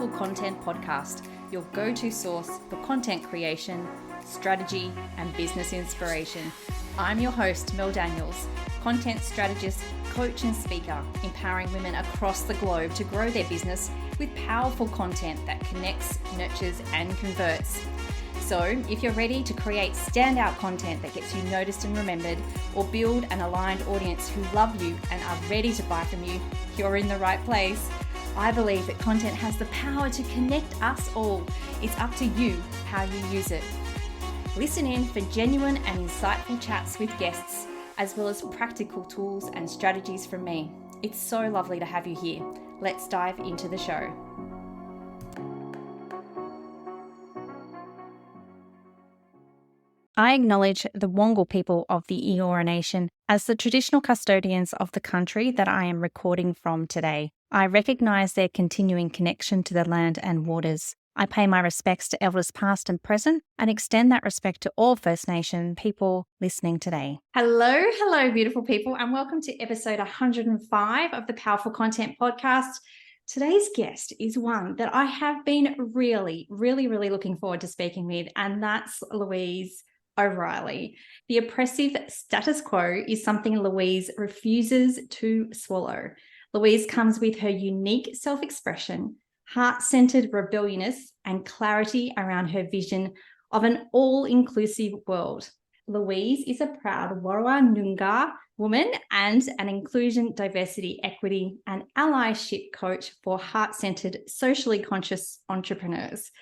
Powerful Content Podcast, your go-to source for content creation, strategy, and business inspiration. I'm your host, Mel Daniels, content strategist, coach, and speaker, empowering women across the globe to grow their business with powerful content that connects, nurtures, and converts. So if you're ready to create standout content that gets you noticed and remembered, or build an aligned audience who love you and are ready to buy from you, you're in the right place. I believe that content has the power to connect us all. It's up to you how you use it. Listen in for genuine and insightful chats with guests, as well as practical tools and strategies from me. It's so lovely to have you here. Let's dive into the show. I acknowledge the Wongal people of the Eora Nation as the traditional custodians of the country that I am recording from today. I recognise their continuing connection to the land and waters. I pay my respects to elders past and present and extend that respect to all First Nation people listening today. Hello, beautiful people, and welcome to episode 105 of the Powerful Content Podcast. Today's guest is one that I have been really looking forward to speaking with, and that's Louise O'Reilly. The oppressive status quo is something Louise refuses to swallow. Louise comes with her unique self-expression, heart-centered rebelliousness, and clarity around her vision of an all-inclusive world. Louise is a proud Warrawa Noongar woman and an inclusion, diversity, equity, and allyship coach for heart-centered, socially conscious entrepreneurs.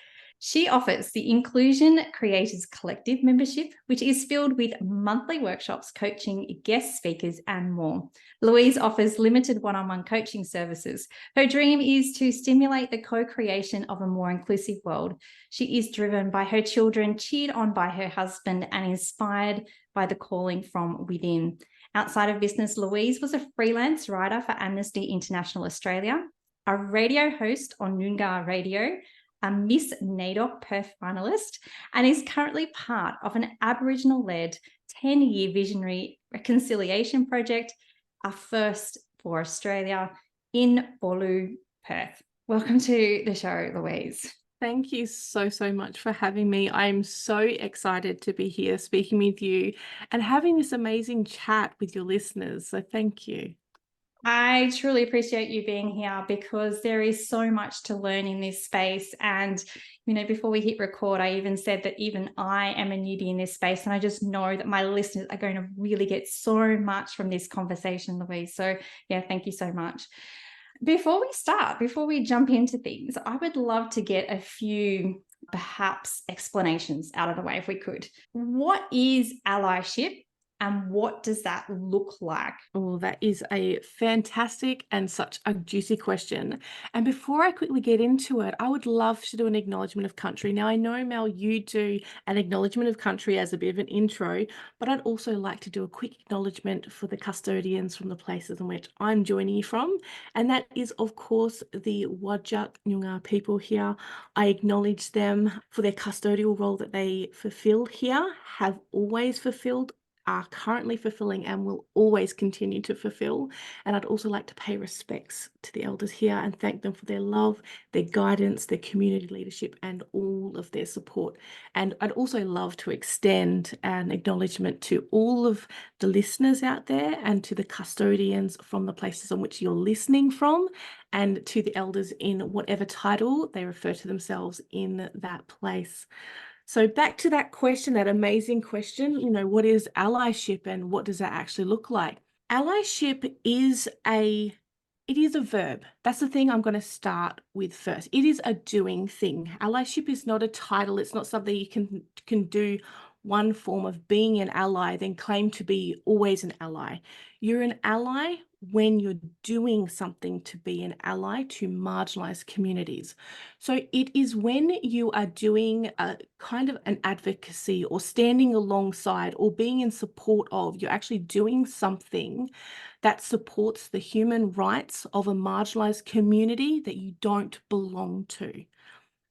She offers the Inclusion Creators Collective membership, which is filled with monthly workshops, coaching, guest speakers, and more. Louise offers limited one-on-one coaching services. Her dream is to stimulate the co-creation of a more inclusive world. She is driven by her children, cheered on by her husband, and inspired by the calling from within. Outside of business, Louise was a freelance writer for Amnesty International Australia, a radio host on Noongar Radio, a Miss NAIDOC Perth finalist, and is currently part of an Aboriginal-led 10-year visionary reconciliation project, a first for Australia, in Bolu, Perth. Welcome to the show, Louise. Thank you so much for having me. I'm so excited to be here speaking with you and having this amazing chat with your listeners. So thank you. I truly appreciate you being here because there is so much to learn in this space. And, before we hit record, I even said that even I am a newbie in this space. And I just know that my listeners are going to really get so much from this conversation, Louise. So yeah, thank you so much. Before we jump into things, I would love to get a few perhaps explanations out of the way if we could. What is allyship? And what does that look like? Oh, that is a fantastic and such a juicy question. And before I quickly get into it, I would love to do an acknowledgement of country. Now, I know, Mel, you do an acknowledgement of country as a bit of an intro, but I'd also like to do a quick acknowledgement for the custodians from the places in which I'm joining you from. And that is, of course, the Whadjuk Noongar people here. I acknowledge them for their custodial role that they fulfill here, have always fulfilled, are currently fulfilling, and will always continue to fulfill. And I'd also like to pay respects to the elders here and thank them for their love, their guidance, their community leadership, and all of their support. And I'd also love to extend an acknowledgement to all of the listeners out there and to the custodians from the places on which you're listening from, and to the elders in whatever title they refer to themselves in that place. So back to that question, that amazing question, what is allyship and what does that actually look like? Allyship is a verb. That's the thing I'm going to start with first. It is a doing thing. Allyship is not a title. It's not something you can do one form of being an ally, then claim to be always an ally. You're an ally when you're doing something to be an ally to marginalized communities. So it is when you are doing a kind of an advocacy or standing alongside or being in support of, you're actually doing something that supports the human rights of a marginalized community that you don't belong to.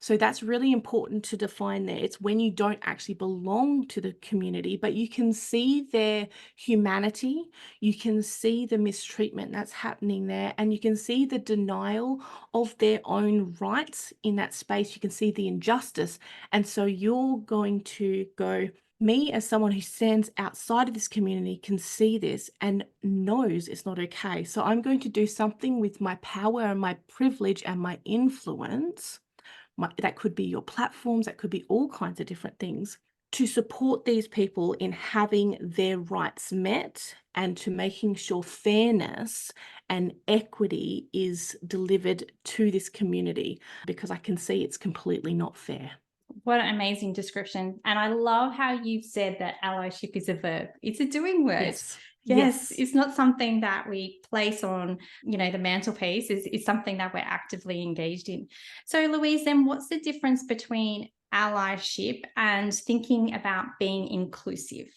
So that's really important to define there. It's when you don't actually belong to the community, but you can see their humanity, you can see the mistreatment that's happening there, and you can see the denial of their own rights in that space. You can see the injustice. And so you're going to go, me as someone who stands outside of this community can see this and knows it's not okay. So I'm going to do something with my power and my privilege and my influence. That could be your platforms, that could be all kinds of different things, to support these people in having their rights met and to making sure fairness and equity is delivered to this community, because I can see it's completely not fair. What an amazing description. And I love how you've said that allyship is a verb. It's a doing word. Yes. Yes, Yes. it's not something that we place on, the mantelpiece. It's something that we're actively engaged in. So, Louise, then what's the difference between allyship and thinking about being inclusive?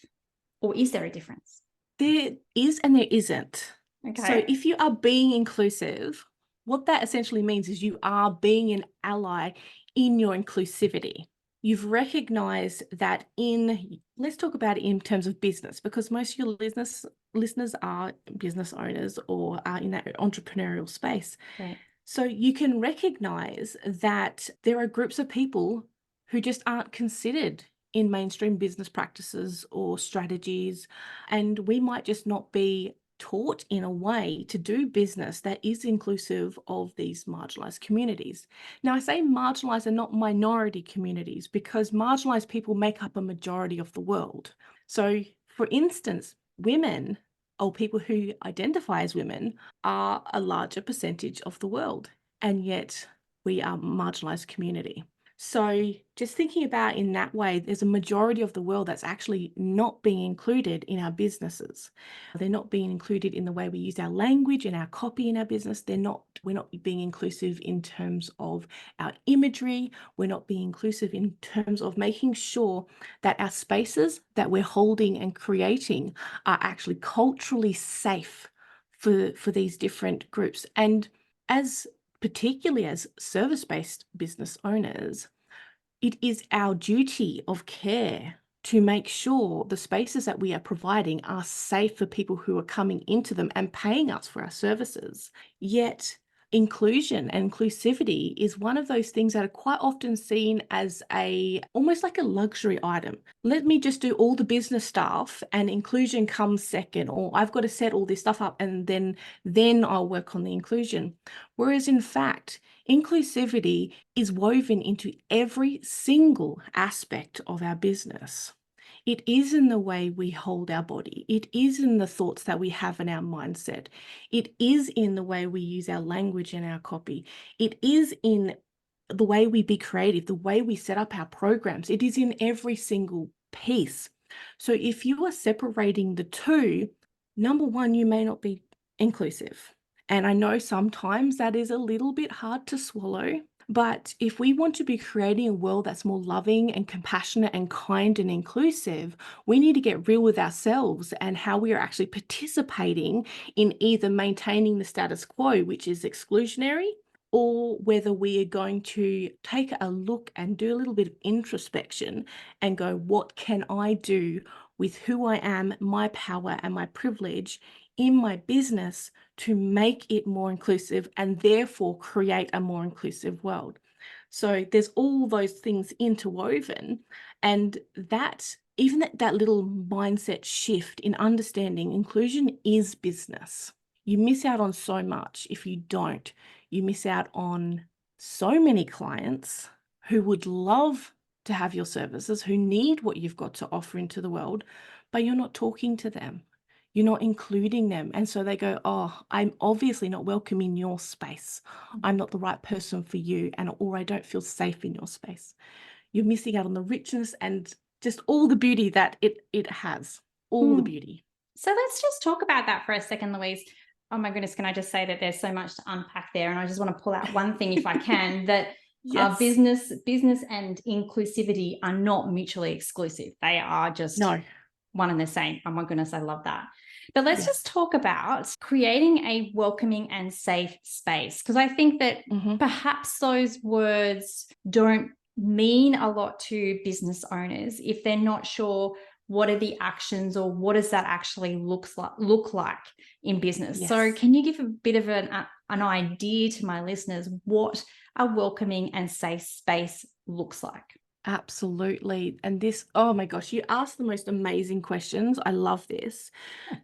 Or is there a difference? There is and there isn't. So Okay. if you are being inclusive, what that essentially means is you are being an ally in your inclusivity. You've recognized that let's talk about it in terms of business, because most of your listeners are business owners or are in that entrepreneurial space. Right. So you can recognize that there are groups of people who just aren't considered in mainstream business practices or strategies, and we might just not be taught in a way to do business that is inclusive of these marginalized communities. Now, I say marginalized and not minority communities, because marginalized people make up a majority of the world. So, for instance, women or people who identify as women are a larger percentage of the world, and yet we are a marginalized community. So just thinking about in that way, there's a majority of the world that's actually not being included in our businesses. They're not being included in the way we use our language and our copy in our business. We're not being inclusive in terms of our imagery. We're not being inclusive in terms of making sure that our spaces that we're holding and creating are actually culturally safe for these different groups. And particularly as service-based business owners, it is our duty of care to make sure the spaces that we are providing are safe for people who are coming into them and paying us for our services. Yet inclusion and inclusivity is one of those things that are quite often seen as almost like a luxury item. Let me just do all the business stuff and inclusion comes second, or I've got to set all this stuff up and then I'll work on the inclusion. Whereas in fact, inclusivity is woven into every single aspect of our business. It is in the way we hold our body. It is in the thoughts that we have in our mindset. It is in the way we use our language and our copy. It is in the way we be creative, the way we set up our programs. It is in every single piece. So if you are separating the two, number one, you may not be inclusive. And I know sometimes that is a little bit hard to swallow, but if we want to be creating a world that's more loving and compassionate and kind and inclusive, we need to get real with ourselves and how we are actually participating in either maintaining the status quo, which is exclusionary, or whether we are going to take a look and do a little bit of introspection and go, what can I do with who I am, my power and my privilege in my business to make it more inclusive and therefore create a more inclusive world? So there's all those things interwoven, and that little mindset shift in understanding inclusion is business. You miss out on so much if you don't. You miss out on so many clients who would love to have your services, who need what you've got to offer into the world, but you're not talking to them. You're not including them. And so they go, oh, I'm obviously not welcome in your space. I'm not the right person for you, or I don't feel safe in your space. You're missing out on the richness and just all the beauty that it has, all the beauty. So let's just talk about that for a second, Louise. Oh my goodness, can I just say that there's so much to unpack there? And I just want to pull out one thing if I can, that Yes. business and inclusivity are not mutually exclusive. They are just No. one and the same. Oh my goodness, I love that. But let's Yeah. just talk about creating a welcoming and safe space, because I think that Mhm. perhaps those words don't mean a lot to business owners if they're not sure what are the actions or what does that actually look like in business. So Yes. can you give a bit of an idea to my listeners what a welcoming and safe space looks like? Absolutely. And this, oh my gosh, you asked the most amazing questions. I love this.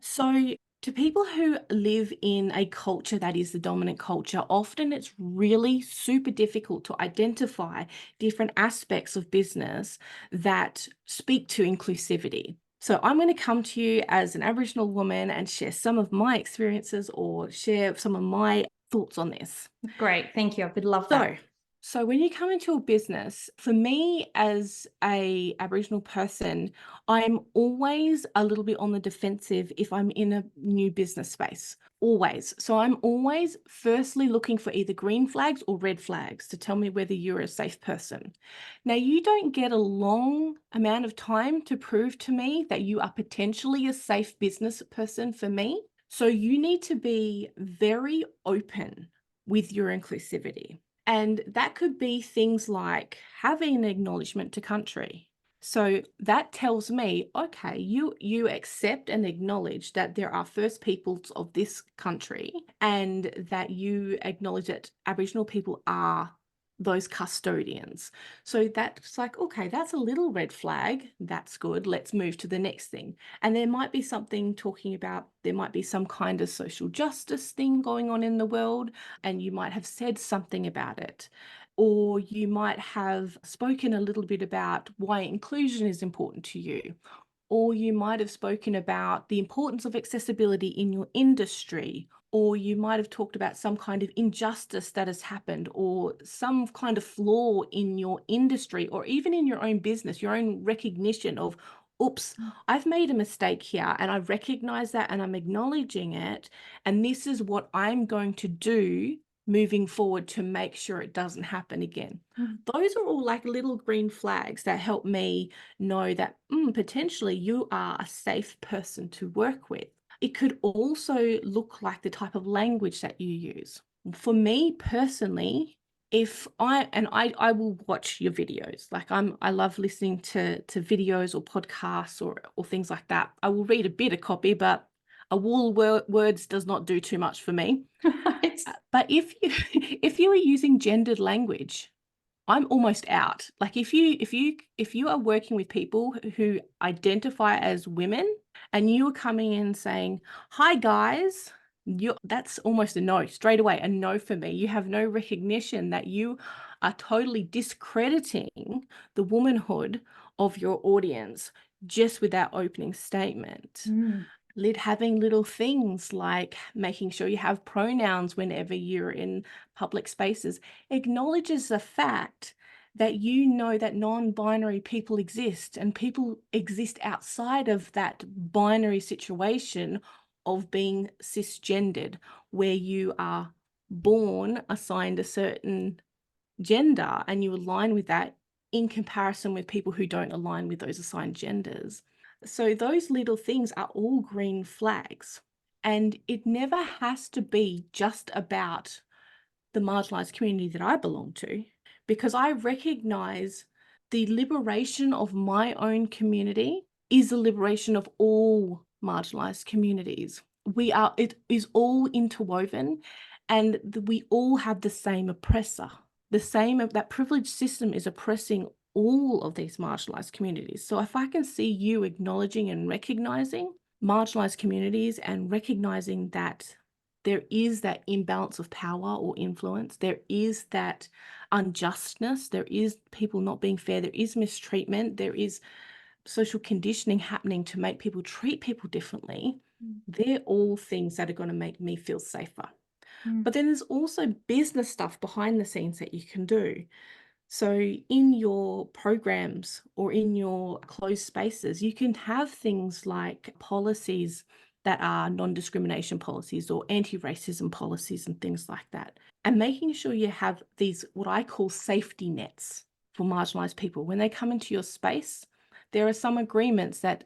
So, to people who live in a culture that is the dominant culture, often it's really super difficult to identify different aspects of business that speak to inclusivity. So, I'm going to come to you as an Aboriginal woman and share some of my experiences or share some of my thoughts on this. Great. Thank you. I would love that. So, so when you come into a business, for me as a Aboriginal person, I'm always a little bit on the defensive if I'm in a new business space. Always. So I'm always firstly looking for either green flags or red flags to tell me whether you're a safe person. Now, you don't get a long amount of time to prove to me that you are potentially a safe business person for me. So you need to be very open with your inclusivity. And that could be things like having an acknowledgement to country. So that tells me, okay, you accept and acknowledge that there are First Peoples of this country and that you acknowledge that Aboriginal people are those custodians. So that's like, okay, that's a little red flag. That's good. Let's move to the next thing. And there might be something talking about, there might be some kind of social justice thing going on in the world, and you might have said something about it. Or you might have spoken a little bit about why inclusion is important to you. Or you might have spoken about the importance of accessibility in your industry, or you might have talked about some kind of injustice that has happened, or some kind of flaw in your industry, or even in your own business, your own recognition of, oops, I've made a mistake here and I recognize that and I'm acknowledging it. And this is what I'm going to do moving forward to make sure it doesn't happen again. Those are all like little green flags that help me know that potentially you are a safe person to work with. It could also look like the type of language that you use. For me personally, if I will watch your videos. Like I love listening to videos or podcasts or things like that. I will read a bit of copy, but a wall words does not do too much for me. Right. But if you if you are using gendered language, I'm almost out. Like if you are working with people who identify as women and you are coming in saying, "Hi guys," that's almost a no, straight away, a no for me. You have no recognition that you are totally discrediting the womanhood of your audience just with that opening statement. Having little things like making sure you have pronouns whenever you're in public spaces acknowledges the fact that you know that non-binary people exist and people exist outside of that binary situation of being cisgendered, where you are born assigned a certain gender and you align with that in comparison with people who don't align with those assigned genders. So those little things are all green flags. And it never has to be just about the marginalized community that I belong to, because I recognize the liberation of my own community is the liberation of all marginalized communities. It is all interwoven, and we all have the same oppressor. That privileged system is oppressing all of these marginalized communities. So if I can see you acknowledging and recognizing marginalized communities and recognizing that there is that imbalance of power or influence, there is that unjustness, there is people not being fair, there is mistreatment, there is social conditioning happening to make people treat people differently, they're all things that are going to make me feel safer. But then there's also business stuff behind the scenes that you can do. So in your programs or in your closed spaces, you can have things like policies that are non-discrimination policies or anti-racism policies and things like that. And making sure you have these, what I call safety nets for marginalized people. When they come into your space, there are some agreements that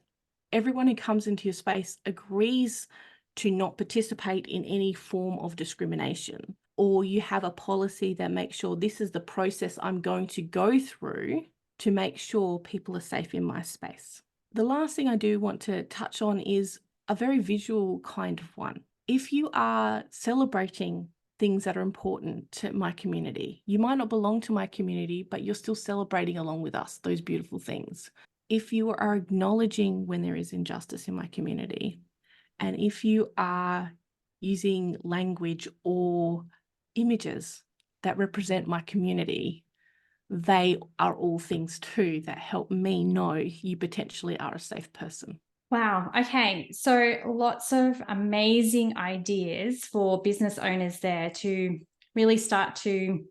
everyone who comes into your space agrees to not participate in any form of discrimination, or you have a policy that makes sure this is the process I'm going to go through to make sure people are safe in my space. The last thing I do want to touch on is a very visual kind of one. If you are celebrating things that are important to my community, you might not belong to my community, but you're still celebrating along with us those beautiful things. If you are acknowledging when there is injustice in my community, and if you are using language or images that represent my community, they are all things too that help me know you potentially are a safe person. Wow. Okay. So lots of amazing ideas for business owners there to really start to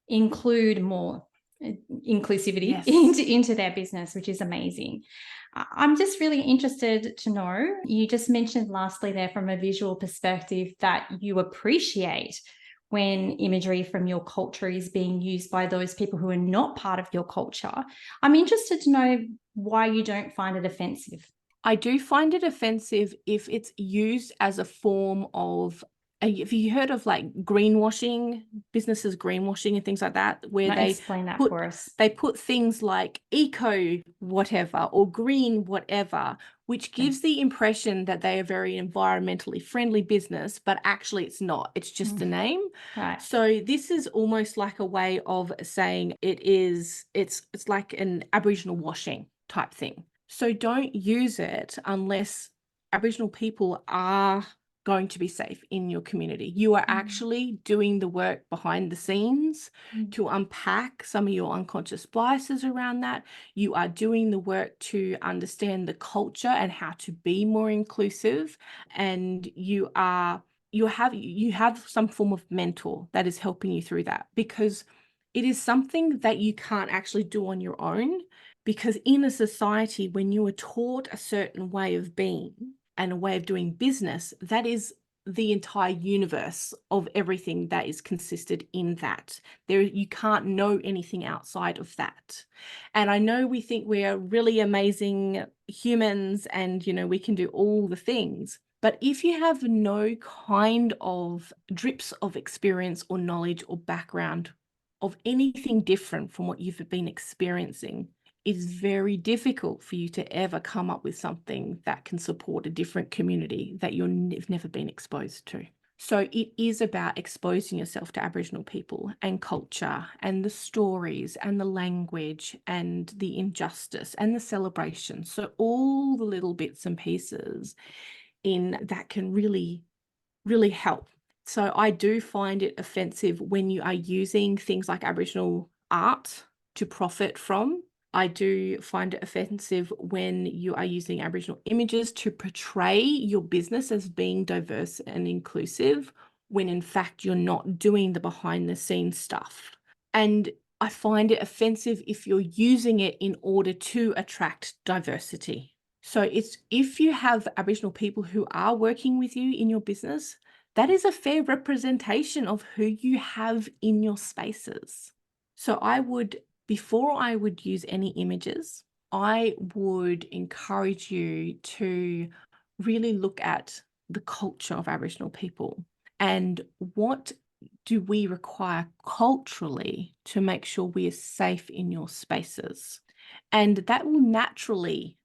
include more inclusivity Yes. into their business, which is amazing. I'm just really interested to know, you just mentioned lastly there from a visual perspective that you appreciate when imagery from your culture is being used by those people who are not part of your culture. I'm interested to know why you don't find it offensive. I do find it offensive if it's used as a form of, have you heard of like greenwashing, businesses greenwashing and things like that, where Now explain that for us. they put things like eco whatever or green whatever, which gives the impression that they are very environmentally friendly business, but actually it's not. It's just a name. Right. So this is almost like a way of saying it's like an Aboriginal washing type thing. So don't use it unless Aboriginal people are going to be safe in your community. You are actually doing the work behind the scenes to unpack some of your unconscious biases around that. You are doing the work to understand the culture and how to be more inclusive. And you have some form of mentor that is helping you through that, because it is something that you can't actually do on your own. Because in a society, when you are taught a certain way of being and a way of doing business, that is the entire universe of everything that is consisted in that. You can't know anything outside of that. And I know we think we are really amazing humans and, we can do all the things. But if you have no kind of drips of experience or knowledge or background of anything different from what you've been experiencing, it's very difficult for you to ever come up with something that can support a different community that you've never been exposed to. So it is about exposing yourself to Aboriginal people and culture and the stories and the language and the injustice and the celebration. So all the little bits and pieces in that can really, really help. So I do find it offensive when you are using things like Aboriginal art to profit from. I do find it offensive when you are using Aboriginal images to portray your business as being diverse and inclusive, when in fact you're not doing the behind the scenes stuff. And I find it offensive if you're using it in order to attract diversity. So if you have Aboriginal people who are working with you in your business, that is a fair representation of who you have in your spaces. So before I would use any images, I would encourage you to really look at the culture of Aboriginal people and what do we require culturally to make sure we are safe in your spaces. And that will naturally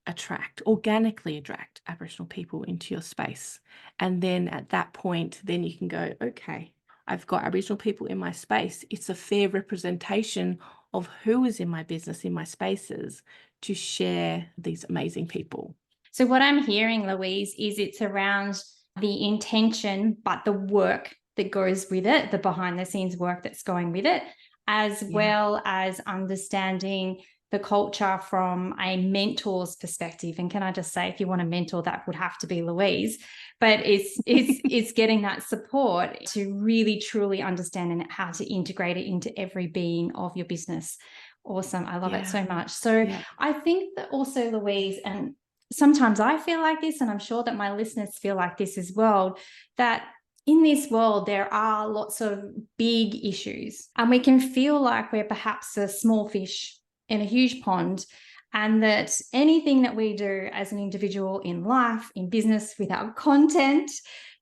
organically attract Aboriginal people into your space. And then at that point, then you can go, okay, I've got Aboriginal people in my space. It's a fair representation of who is in my business, in my spaces, to share these amazing people. So what I'm hearing, Louise, is it's around the intention, but the work that goes with it, the behind the scenes work that's going with it, as well as understanding the culture from a mentor's perspective. And can I just say, if you want a mentor, that would have to be Louise. But it's getting that support to really truly understand and how to integrate it into every being of your business. Awesome. I love it so much. So I think that also, Louise, and sometimes I feel like this, and I'm sure that my listeners feel like this as well, that in this world, there are lots of big issues, and we can feel like we're perhaps a small fish in a huge pond, and that anything that we do as an individual in life, in business, with our content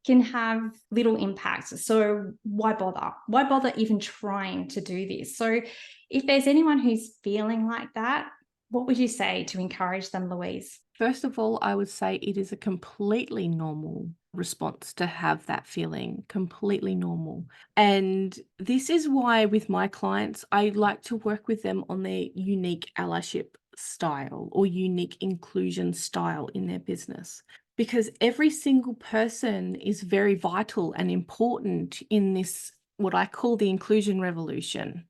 can have little impact. So why bother? Why bother even trying to do this? So if there's anyone who's feeling like that, what would you say to encourage them, Louise? First of all, I would say it is a completely normal response to have that feeling, completely normal. And this is why with my clients, I like to work with them on their unique allyship style or unique inclusion style in their business. Because every single person is very vital and important in this, what I call the inclusion revolution.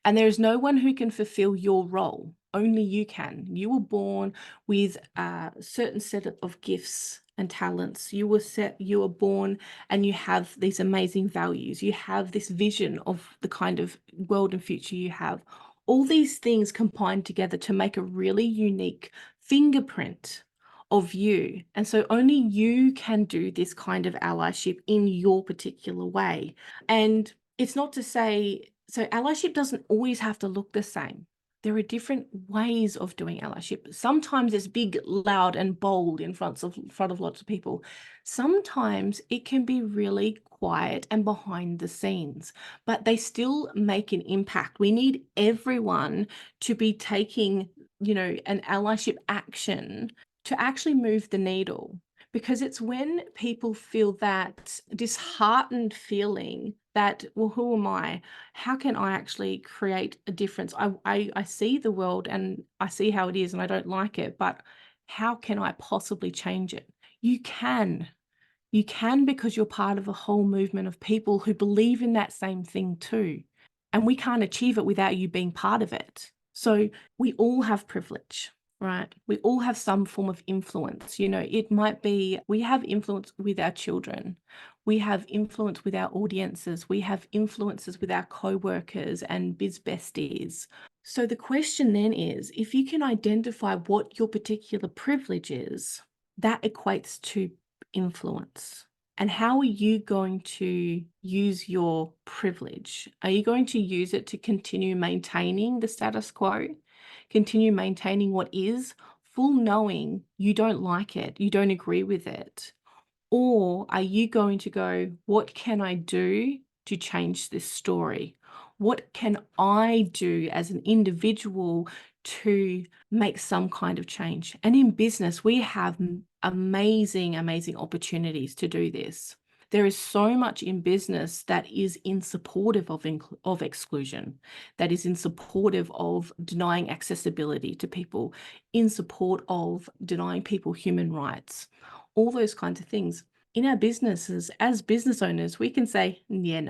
And there is no one who can fulfill your role. Only you can. You were born with a certain set of gifts and talents. You were born and you have these amazing values. You have this vision of the kind of world and future you have. All these things combine together to make a really unique fingerprint of you. And so only you can do this kind of allyship in your particular way. And it's not to say, so allyship doesn't always have to look the same. There are different ways of doing allyship. Sometimes it's big, loud, and bold in front of lots of people. Sometimes it can be really quiet and behind the scenes, but they still make an impact. We need everyone to be taking, an allyship action to actually move the needle. Because it's when people feel that disheartened feeling that, well, who am I? How can I actually create a difference? I see the world and I see how it is and I don't like it, but how can I possibly change it? You can. You can, because you're part of a whole movement of people who believe in that same thing too. And we can't achieve it without you being part of it. So we all have privilege. Right. We all have some form of influence. It might be we have influence with our children. We have influence with our audiences. We have influences with our co-workers and biz besties. So the question then is, if you can identify what your particular privilege is, that equates to influence. And how are you going to use your privilege? Are you going to use it to continue maintaining the status quo? Continue maintaining what is, full knowing you don't like it, you don't agree with it? Or are you going to go, what can I do to change this story? What can I do as an individual to make some kind of change? And in business, we have amazing, amazing opportunities to do this. There is so much in business that is in supportive of exclusion, that is in supportive of denying accessibility to people, in support of denying people human rights, all those kinds of things. In our businesses, as business owners, we can say, yeah,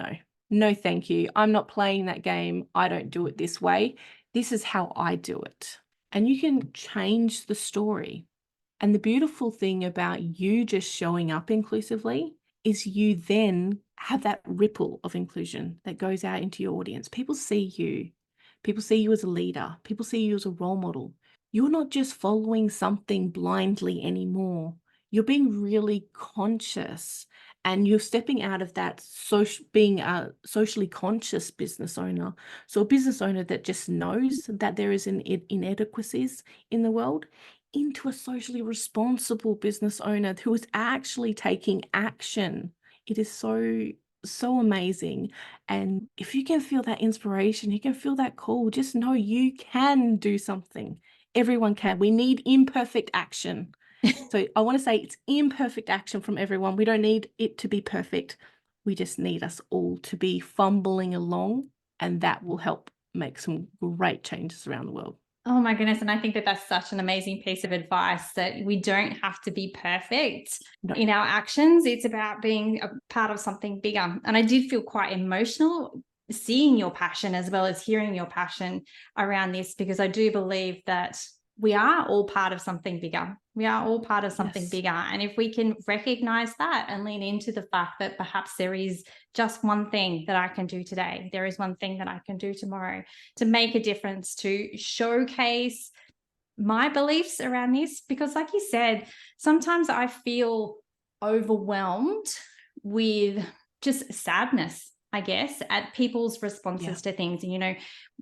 no, thank you. I'm not playing that game. I don't do it this way. This is how I do it. And you can change the story. And the beautiful thing about you just showing up inclusively is you then have that ripple of inclusion that goes out into your audience. People see you. People see you as a leader. People see you as a role model. You're not just following something blindly anymore. You're being really conscious and you're stepping out of that being a socially conscious business owner. So a business owner that just knows that there is inadequacies in the world, into a socially responsible business owner who is actually taking action. It is so amazing. And if you can feel that inspiration, you can feel that call, just know you can do something. Everyone can. We need imperfect action. So I want to say it's imperfect action from everyone. We don't need it to be perfect. We just need us all to be fumbling along, and that will help make some great changes around the world. Oh my goodness. And I think that that's such an amazing piece of advice, that we don't have to be perfect in our actions. It's about being a part of something bigger. And I did feel quite emotional seeing your passion as well as hearing your passion around this, because I do believe that we are all part of something bigger. We are all part of something bigger. And if we can recognize that and lean into the fact that perhaps there is just one thing that I can do today, there is one thing that I can do tomorrow to make a difference, to showcase my beliefs around this. Because like you said, sometimes I feel overwhelmed with just sadness I guess, at people's Yeah. responses to things. And,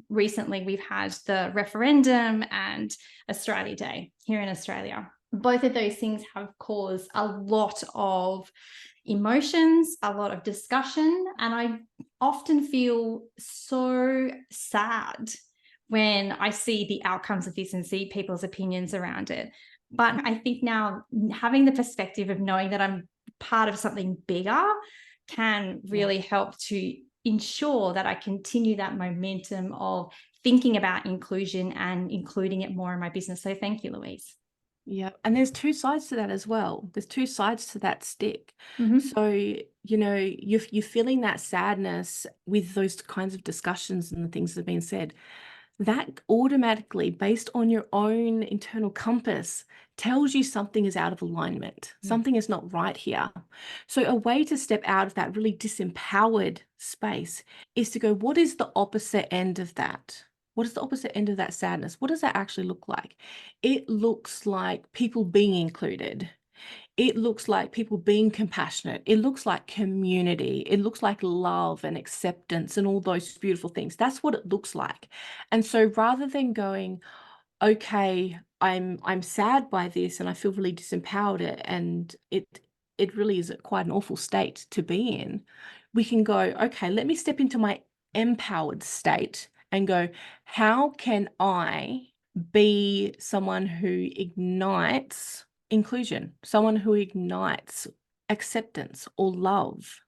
recently we've had the referendum and Australia Day here in Australia. Both of those things have caused a lot of emotions, a lot of discussion. And I often feel so sad when I see the outcomes of this and see people's opinions around it. But I think now having the perspective of knowing that I'm part of something bigger can Yeah. really help to ensure that I continue that momentum of thinking about inclusion and including it more in my business. So thank you, Louise. Yeah. And there's two sides to that as well. There's two sides to that stick. Mhm. So, you're feeling that sadness with those kinds of discussions and the things that have been said. That automatically, based on your own internal compass, tells you something is out of alignment. Mm. Something is not right here. So, a way to step out of that really disempowered space is to go, what is the opposite end of that? What is the opposite end of that sadness? What does that actually look like? It looks like people being included. It looks like people being compassionate. It looks like community. It looks like love and acceptance and all those beautiful things. That's what it looks like. And so rather than going, okay, I'm sad by this and I feel really disempowered and it really is quite an awful state to be in, we can go, okay, let me step into my empowered state and go, how can I be someone who ignites inclusion, someone who ignites acceptance or love?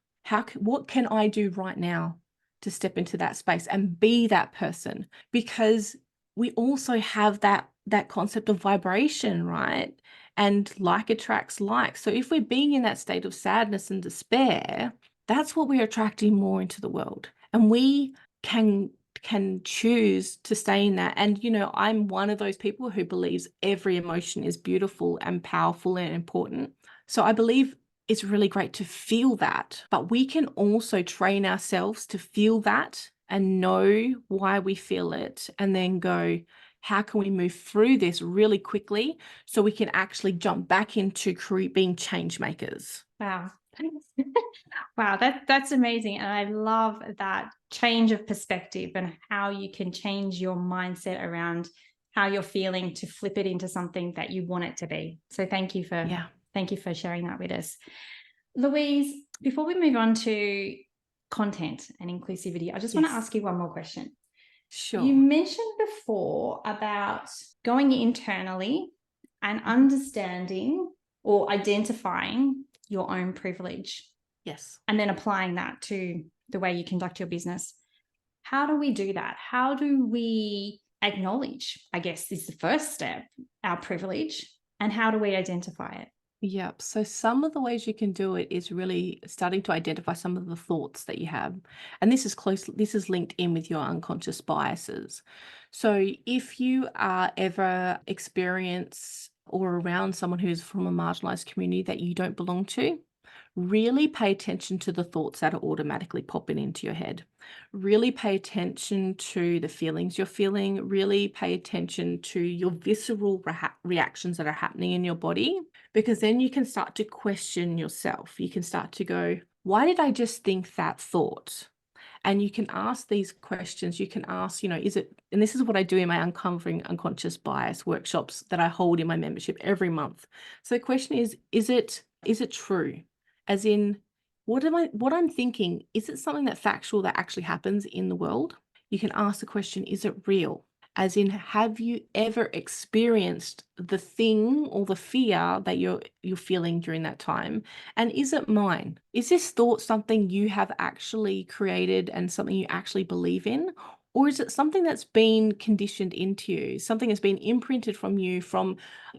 What can I do right now to step into that space and be that person? Because we also have that concept of vibration, right? And like attracts like. So if we're being in that state of sadness and despair, that's what we're attracting more into the world. And we can choose to stay in that. And I'm one of those people who believes every emotion is beautiful and powerful and important. So I believe it's really great to feel that, but we can also train ourselves to feel that and know why we feel it and then go, how can we move through this really quickly so we can actually jump back into being change makers? Wow. Wow, that's amazing. And I love that change of perspective and how you can change your mindset around how you're feeling to flip it into something that you want it to be. So Yeah, thank you for sharing that with us. Louise, before we move on to content and inclusivity, I just want to yes, ask you one more question. You sure. mentioned before about going internally and Mhm. understanding or identifying your own privilege Yes. and then applying that to the way you conduct your business. How do we do that? How do we acknowledge, I guess, is the first step, our privilege, and how do we identify it? Yep. So some of the ways you can do it is really starting to identify some of the thoughts that you have. And this is linked in with your unconscious biases. So if you are ever experience or around someone who's from a marginalized community that you don't belong to, really pay attention to the thoughts that are automatically popping into your head. Really pay attention to the feelings you're feeling. Really pay attention to your visceral reactions that are happening in your body, because then you can start to question yourself. You can start to go, why did I just think that thought? And you can ask these questions. You can ask, is it, and this is what I do in my Uncovering Unconscious Bias workshops that I hold in my membership every month. So the question is it true? As in, what I'm thinking, is it something that factual that actually happens in the world? You can ask the question, is it real? As in, have you ever experienced the thing or the fear that you're feeling during that time? And is it mine? Is this thought something you have actually created and something you actually believe in? Or is it something that's been conditioned into you, something that's been imprinted from you from,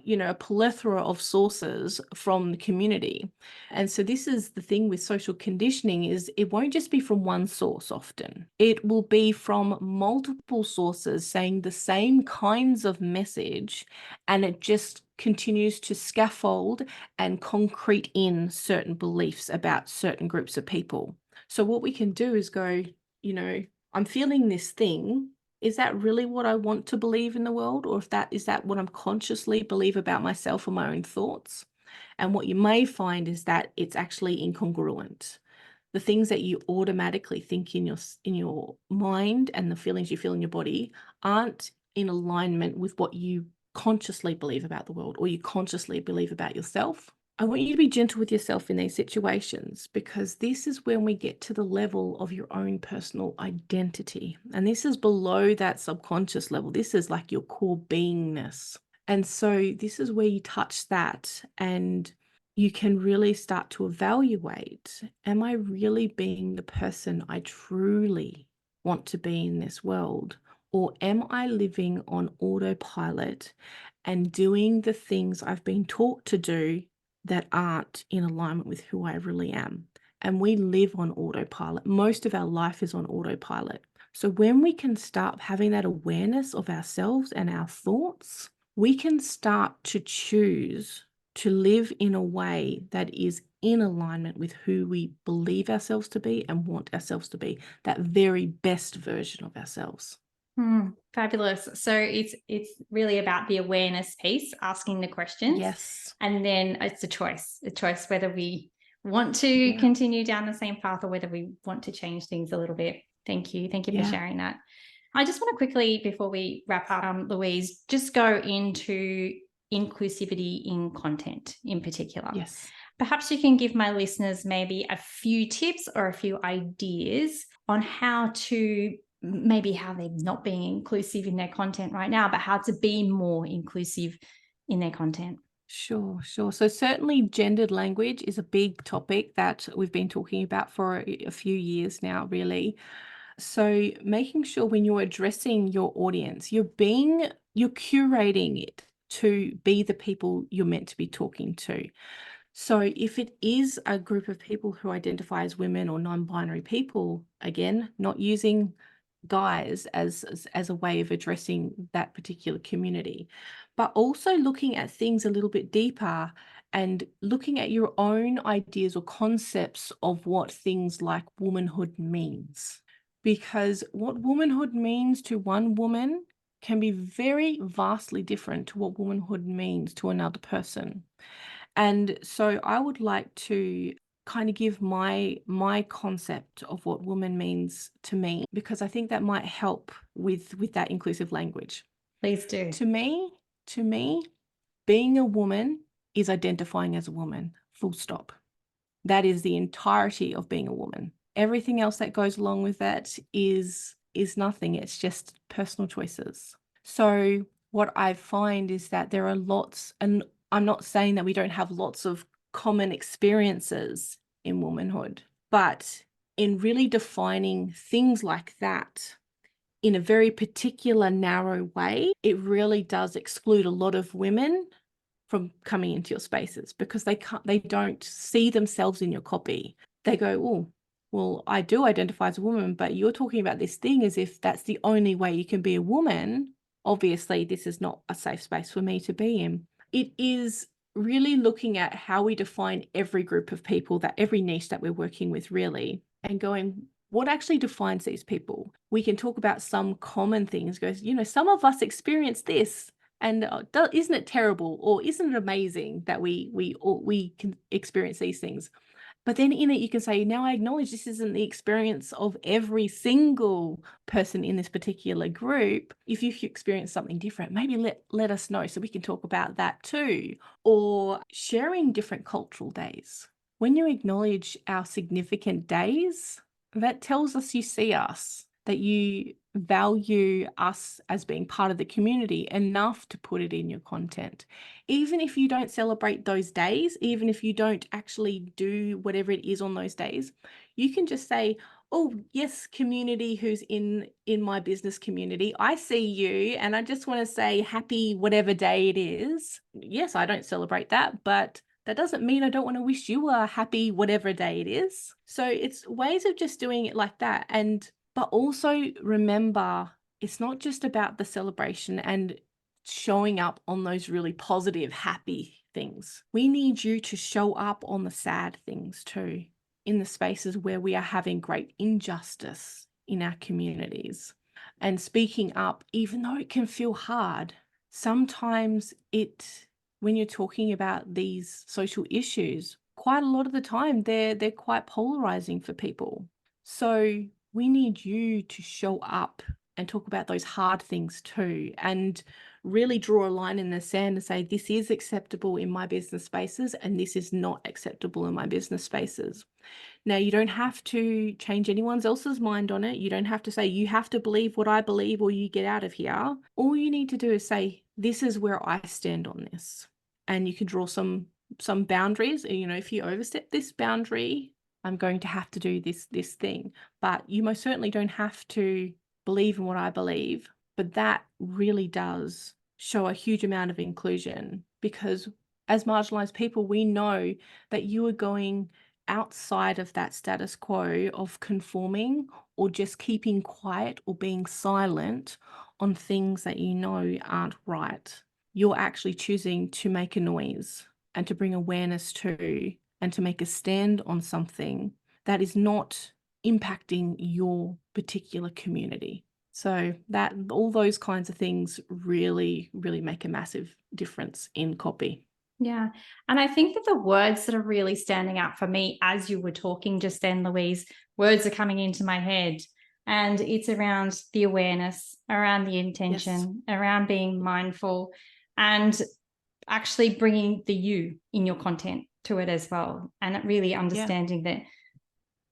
a plethora of sources from the community? And so this is the thing with social conditioning, is it won't just be from one source often. It will be from multiple sources saying the same kinds of message, and it just continues to scaffold and concrete in certain beliefs about certain groups of people. So what we can do is go, I'm feeling this thing. Is that really what I want to believe in the world? Or is that what I'm consciously believe about myself or my own thoughts? And what you may find is that it's actually incongruent. the things that you automatically think in your mind and the feelings you feel in your body aren't in alignment with what you consciously believe about the world or you consciously believe about yourself. I want you to be gentle with yourself in these situations, because this is when we get to the level of your own personal identity. And this is below that subconscious level. This is like your core beingness. And so this is where you touch that and you can really start to evaluate, am I really being the person I truly want to be in this world? Or am I living on autopilot and doing the things I've been taught to do that aren't in alignment with who I really am? And we live on autopilot. Most of our life is on autopilot. So when we can start having that awareness of ourselves and our thoughts, we can start to choose to live in a way that is in alignment with who we believe ourselves to be and want ourselves to be, that very best version of ourselves. Fabulous. So it's really about the awareness piece, asking the questions. Yes. And then it's a choice whether we want to continue down the same path or whether we want to change things a little bit. Thank you for sharing that. I just want to quickly, before we wrap up, Louise, just go into inclusivity in content in particular. Yes. Perhaps you can give my listeners maybe a few tips or a few ideas on how to, maybe how they're not being inclusive in their content right now, but how to be more inclusive in their content. Sure. So certainly gendered language is a big topic that we've been talking about for a few years now, really. So making sure when you're addressing your audience, you're curating it to be the people you're meant to be talking to. So if it is a group of people who identify as women or non-binary people, again, not using guys as a way of addressing that particular community, but also looking at things a little bit deeper and looking at your own ideas or concepts of what things like womanhood means. Because what womanhood means to one woman can be very vastly different to what womanhood means to another person. And so I would like to kind of give my concept of what woman means to me, because I think that might help with that inclusive language. Please do. To me, being a woman is identifying as a woman, full stop. That is the entirety of being a woman. Everything else that goes along with that is nothing. It's just personal choices. So what I find is that there are lots, and I'm not saying that we don't have lots of common experiences in womanhood, but in really defining things like that in a very particular, narrow way, it really does exclude a lot of women from coming into your spaces, because they don't see themselves in your copy. They go, oh, well, I do identify as a woman, but you're talking about this thing as if that's the only way you can be a woman. Obviously, this is not a safe space for me to be in. It is really looking at how we define every group of people, that every niche that we're working with, really, and going, what actually defines these people? We can talk about some common things, goes, some of us experience this. And isn't it terrible, or isn't it amazing that we can experience these things? But then in it, you can say, now I acknowledge this isn't the experience of every single person in this particular group. If you experience something different, maybe let us know so we can talk about that too. Or sharing different cultural days. When you acknowledge our significant days, that tells us you see us, that you value us as being part of the community enough to put it in your content. Even if you don't celebrate those days, even if you don't actually do whatever it is on those days, you can just say, oh, yes, community who's in my business community, I see you, and I just want to say happy whatever day it is. Yes, I don't celebrate that, but that doesn't mean I don't want to wish you a happy whatever day it is. So it's ways of just doing it like that. But also remember, it's not just about the celebration and showing up on those really positive, happy things. We need you to show up on the sad things too, in the spaces where we are having great injustice in our communities. And speaking up, even though it can feel hard, sometimes when you're talking about these social issues, quite a lot of the time they're quite polarizing for people. So we need you to show up and talk about those hard things too, and really draw a line in the sand and say, this is acceptable in my business spaces and this is not acceptable in my business spaces. Now, you don't have to change anyone else's mind on it. You don't have to say, you have to believe what I believe or you get out of here. All you need to do is say, this is where I stand on this. And you can draw some boundaries. You know, if you overstep this boundary, I'm going to have to do this thing. But you most certainly don't have to believe in what I believe. But that really does show a huge amount of inclusion, because as marginalized people, we know that you are going outside of that status quo of conforming or just keeping quiet or being silent on things that you know aren't right. You're actually choosing to make a noise and to bring awareness to and to make a stand on something that is not impacting your particular community. So that all those kinds of things really, really make a massive difference in copy. Yeah. And I think that the words that are really standing out for me as you were talking just then, Louise, words are coming into my head. And it's around the awareness, around the intention, around being mindful, and actually bringing the you in your content to it as well. And really understanding that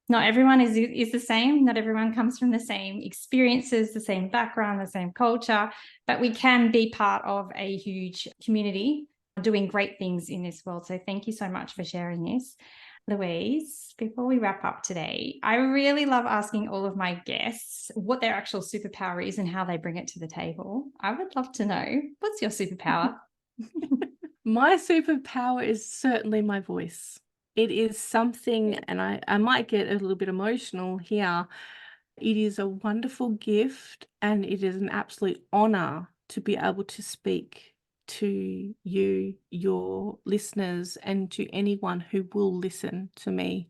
not everyone is the same. Not everyone comes from the same experiences, the same background, the same culture, but we can be part of a huge community doing great things in this world. So thank you so much for sharing this. Louise, before we wrap up today, I really love asking all of my guests what their actual superpower is and how they bring it to the table. I would love to know, what's your superpower? My superpower is certainly my voice. It is something, and I might get a little bit emotional here. It is a wonderful gift and it is an absolute honor to be able to speak to you, your listeners, and to anyone who will listen to me,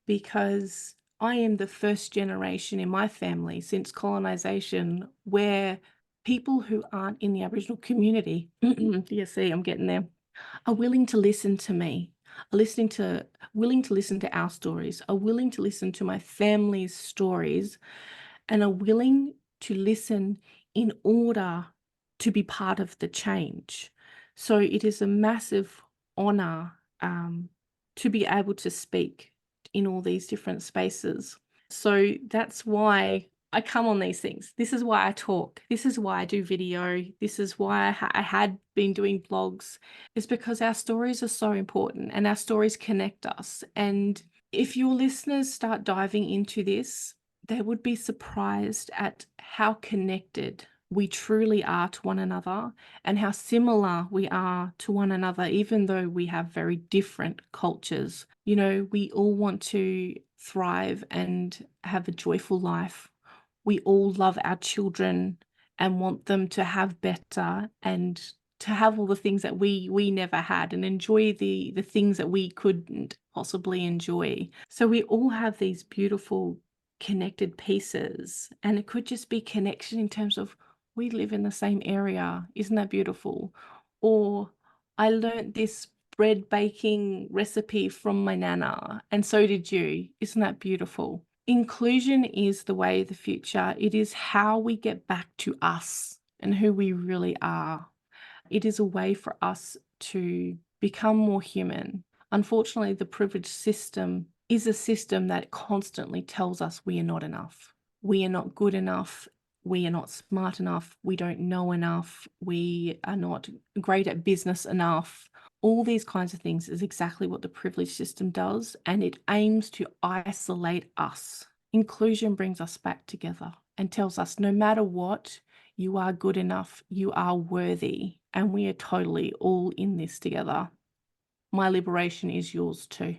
because I am the first generation in my family since colonization where people who aren't in the Aboriginal community, you see, I'm getting there, are willing to listen to me, are willing to listen to our stories, are willing to listen to my family's stories, and are willing to listen in order to be part of the change. So it is a massive honor to be able to speak in all these different spaces. So that's why I come on these things. This is why I talk. This is why I do video. This is why I had been doing blogs. It's because our stories are so important and our stories connect us. And if your listeners start diving into this, they would be surprised at how connected we truly are to one another and how similar we are to one another, even though we have very different cultures. You know, we all want to thrive and have a joyful life. We all love our children and want them to have better and to have all the things that we never had and enjoy the things that we couldn't possibly enjoy. So we all have these beautiful connected pieces, and it could just be connection in terms of we live in the same area. Isn't that beautiful? Or I learned this bread baking recipe from my nana, and so did you. Isn't that beautiful? Inclusion is the way of the future. It is how we get back to us and who we really are. It is a way for us to become more human. Unfortunately, the privileged system is a system that constantly tells us we are not enough. We are not good enough. We are not smart enough. We don't know enough. We are not great at business enough. All these kinds of things is exactly what the privileged system does, and it aims to isolate us. Inclusion brings us back together and tells us no matter what, you are good enough, you are worthy, and we are totally all in this together. My liberation is yours too.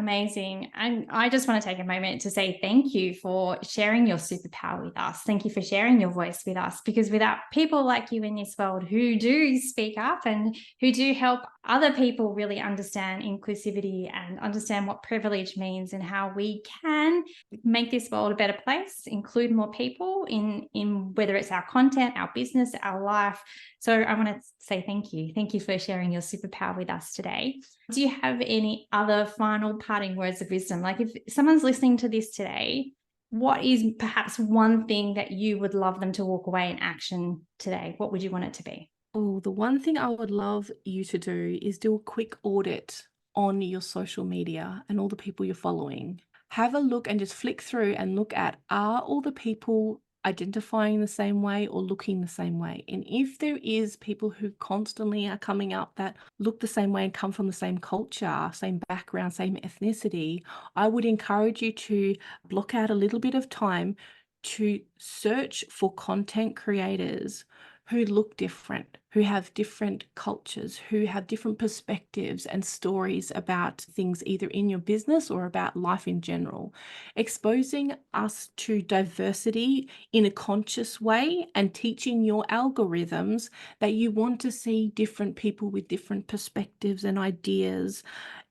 amazing. And I just want to take a moment to say thank you for sharing your superpower with us. Thank you for sharing your voice with us, because without people like you in this world who do speak up and who do help other people really understand inclusivity and understand what privilege means and how we can make this world a better place, include more people in whether it's our content, our business, our life. So I want to say thank you. Thank you for sharing your superpower with us today. Do you have any other final parting words of wisdom? Like, if someone's listening to this today, what is perhaps one thing that you would love them to walk away in action today? What would you want it to be? Oh, the one thing I would love you to do is do a quick audit on your social media and all the people you're following. Have a look and just flick through and look at, are all the people identifying the same way or looking the same way? And if there is people who constantly are coming up that look the same way and come from the same culture, same background, same ethnicity, I would encourage you to block out a little bit of time to search for content creators who look different, who have different cultures, who have different perspectives and stories about things either in your business or about life in general. Exposing us to diversity in a conscious way and teaching your algorithms that you want to see different people with different perspectives and ideas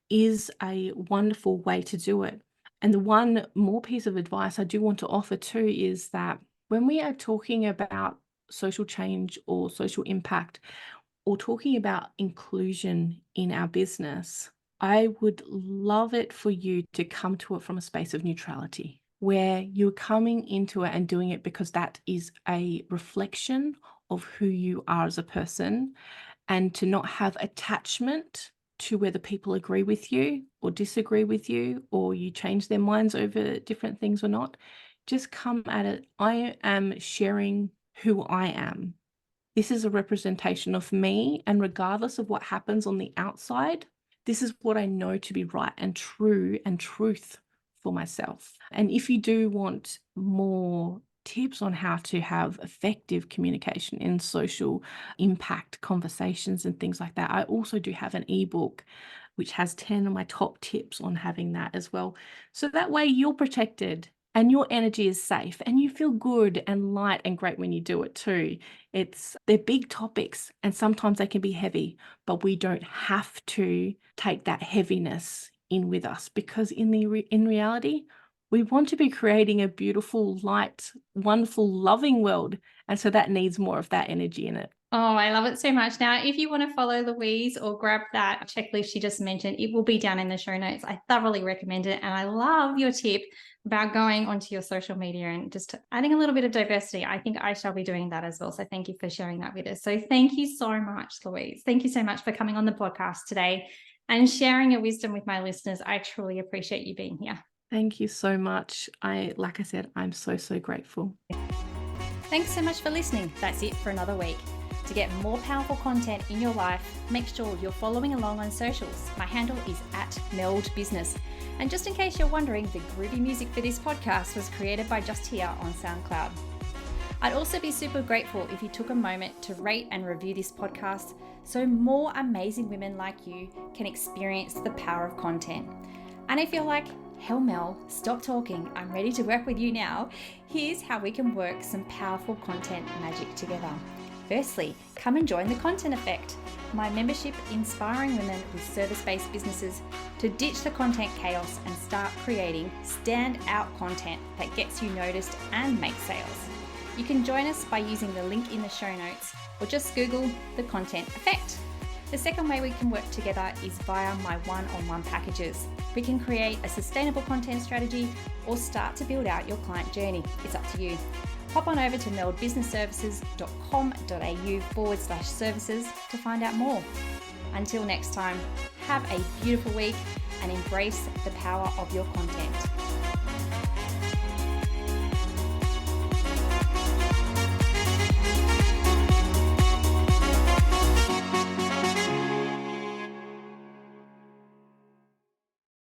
is a wonderful way to do it. And the one more piece of advice I do want to offer too is that when we are talking about social change or social impact, or talking about inclusion in our business, I would love it for you to come to it from a space of neutrality, where you're coming into it and doing it because that is a reflection of who you are as a person, and to not have attachment to whether people agree with you or disagree with you, or you change their minds over different things or not. Just come at it. I am sharing who I am. This is a representation of me, and regardless of what happens on the outside, this is what I know to be right and true and truth for myself. And if you do want more tips on how to have effective communication in social impact conversations and things like that, I also do have an ebook which has 10 of my top tips on having that as well. So that way you're protected and your energy is safe and you feel good and light and great when you do it too. They're big topics and sometimes they can be heavy, but we don't have to take that heaviness in with us, because in reality, we want to be creating a beautiful, light, wonderful, loving world. And so that needs more of that energy in it. Oh, I love it so much. Now, if you want to follow Louise or grab that checklist she just mentioned, it will be down in the show notes. I thoroughly recommend it. And I love your tip about going onto your social media and just adding a little bit of diversity. I think I shall be doing that as well. So thank you for sharing that with us. So thank you so much, Louise. Thank you so much for coming on the podcast today and sharing your wisdom with my listeners. I truly appreciate you being here. Thank you so much. Like I said, I'm so, so grateful. Thanks so much for listening. That's it for another week. To get more powerful content in your life, make sure you're following along on socials. My handle is @meldbusiness. And just in case you're wondering, the groovy music for this podcast was created by Just Here on SoundCloud. I'd also be super grateful if you took a moment to rate and review this podcast so more amazing women like you can experience the power of content. And if you're like, hell Mel, stop talking, I'm ready to work with you now, here's how we can work some powerful content magic together. Firstly, come and join the Content Effect, my membership inspiring women with service-based businesses to ditch the content chaos and start creating stand-out content that gets you noticed and makes sales. You can join us by using the link in the show notes or just Google the Content Effect. The second way we can work together is via my one-on-one packages. We can create a sustainable content strategy or start to build out your client journey. It's up to you. Hop on over to meldbusinessservices.com.au/services to find out more. Until next time, have a beautiful week and embrace the power of your content.